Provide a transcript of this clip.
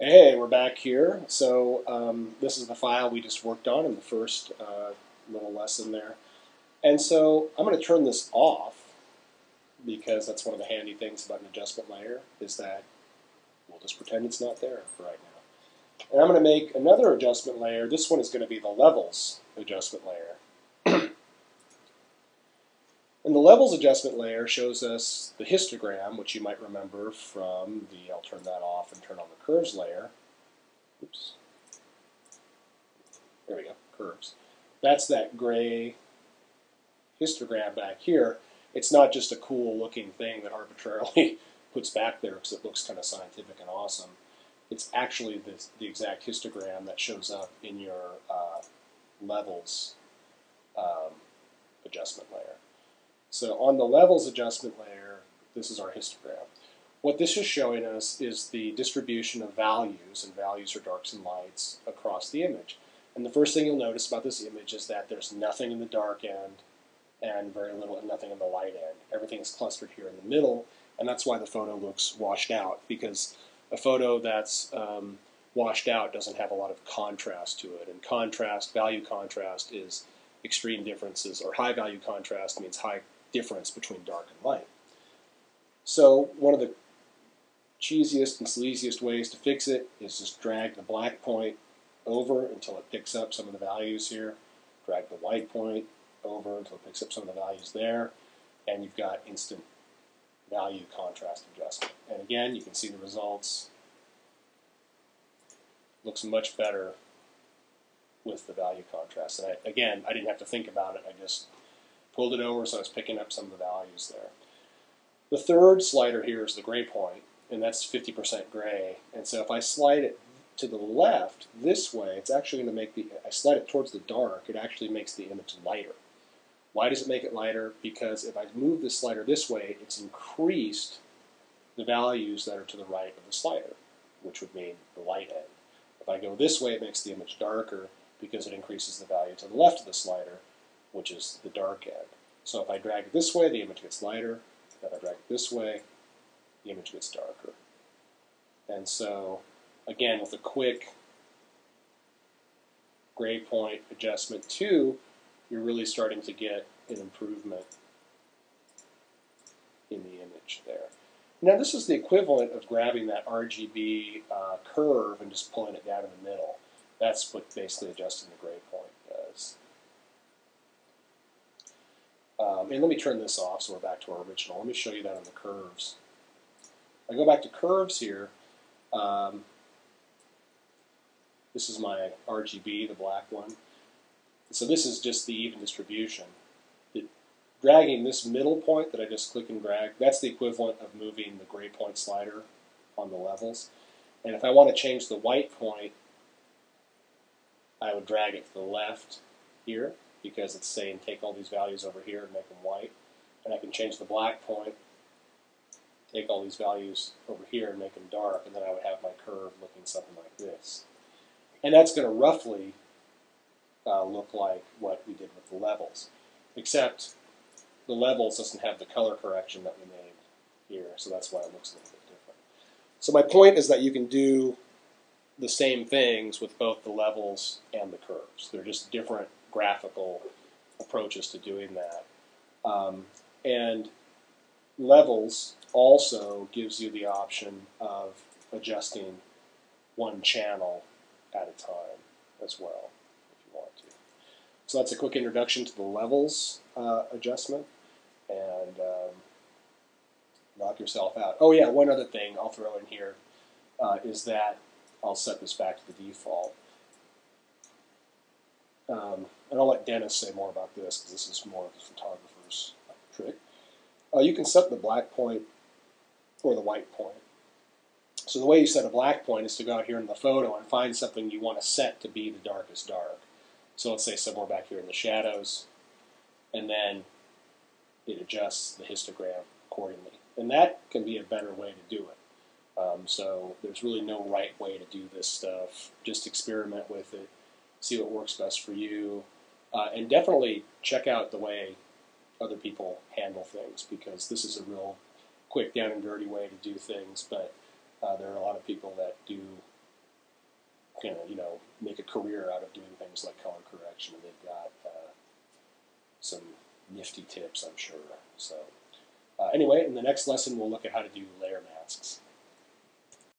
Hey, we're back here. So this is the file we just worked on in the first little lesson there. And so I'm going to turn this off because that's one of the handy things about an adjustment layer is that we'll just pretend it's not there for right now. And I'm going to make another adjustment layer. This one is going to be the levels adjustment layer. And the levels adjustment layer shows us the histogram, which you might remember from the, I'll turn that off and turn on the curves layer. Oops. There we go, curves. That's that gray histogram back here. It's not just a cool looking thing that arbitrarily puts back there because it looks kind of scientific and awesome. It's actually the exact histogram that shows up in your levels adjustment layer. So on the levels adjustment layer, this is our histogram. What this is showing us is the distribution of values, and values are darks and lights, across the image. And the first thing you'll notice about this image is that there's nothing in the dark end and very little and nothing in the light end. Everything is clustered here in the middle, and that's why the photo looks washed out, because a photo that's washed out doesn't have a lot of contrast to it. And contrast, value contrast, is extreme differences, or high value contrast means high difference between dark and light. So one of the cheesiest and sleaziest ways to fix it is just drag the black point over until it picks up some of the values here, drag the white point over until it picks up some of the values there, and you've got instant value contrast adjustment. And again, you can see the results. Looks much better with the value contrast. And again, I didn't have to think about it. I just pulled it over so I was picking up some of the values there. The third slider here is the gray point, and that's 50% gray. And so if I slide it to the left this way, it's actually going to make I slide it towards the dark, it actually makes the image lighter. Why does it make it lighter? Because if I move the slider this way, it's increased the values that are to the right of the slider, which would mean the light end. If I go this way, it makes the image darker because it increases the value to the left of the slider, which is the dark end. So if I drag it this way, the image gets lighter. If I drag it this way, the image gets darker. And so, again, with a quick gray point adjustment 2, you're really starting to get an improvement in the image there. Now this is the equivalent of grabbing that RGB curve and just pulling it down in the middle. That's what basically adjusting the gray point does. And let me turn this off so we're back to our original. Let me show you that on the curves. I go back to curves here. This is my RGB, the black one. So this is just the even distribution. Dragging this middle point that I just click and drag, that's the equivalent of moving the gray point slider on the levels. And if I want to change the white point, I would drag it to the left here, because it's saying take all these values over here and make them white. And I can change the black point, take all these values over here and make them dark, and then I would have my curve looking something like this. And that's going to roughly look like what we did with the levels, except the levels doesn't have the color correction that we made here, so that's why it looks a little bit different. So my point is that you can do the same things with both the levels and the curves. They're just different graphical approaches to doing that. And levels also gives you the option of adjusting one channel at a time as well, if you want to. So that's a quick introduction to the levels adjustment, and knock yourself out. Oh yeah, one other thing I'll throw in here is that I'll set this back to the default. And I'll let Dennis say more about this, because this is more of a photographer's trick. You can set the black point or the white point. So the way you set a black point is to go out here in the photo and find something you want to set to be the darkest dark. So let's say somewhere back here in the shadows, and then it adjusts the histogram accordingly. And that can be a better way to do it. So there's really no right way to do this stuff. Just experiment with it, see what works best for you, and definitely check out the way other people handle things, because this is a real quick, down and dirty way to do things, but there are a lot of people that do going to, make a career out of doing things like color correction. And they've got some nifty tips, I'm sure. So anyway, in the next lesson, we'll look at how to do layer masks.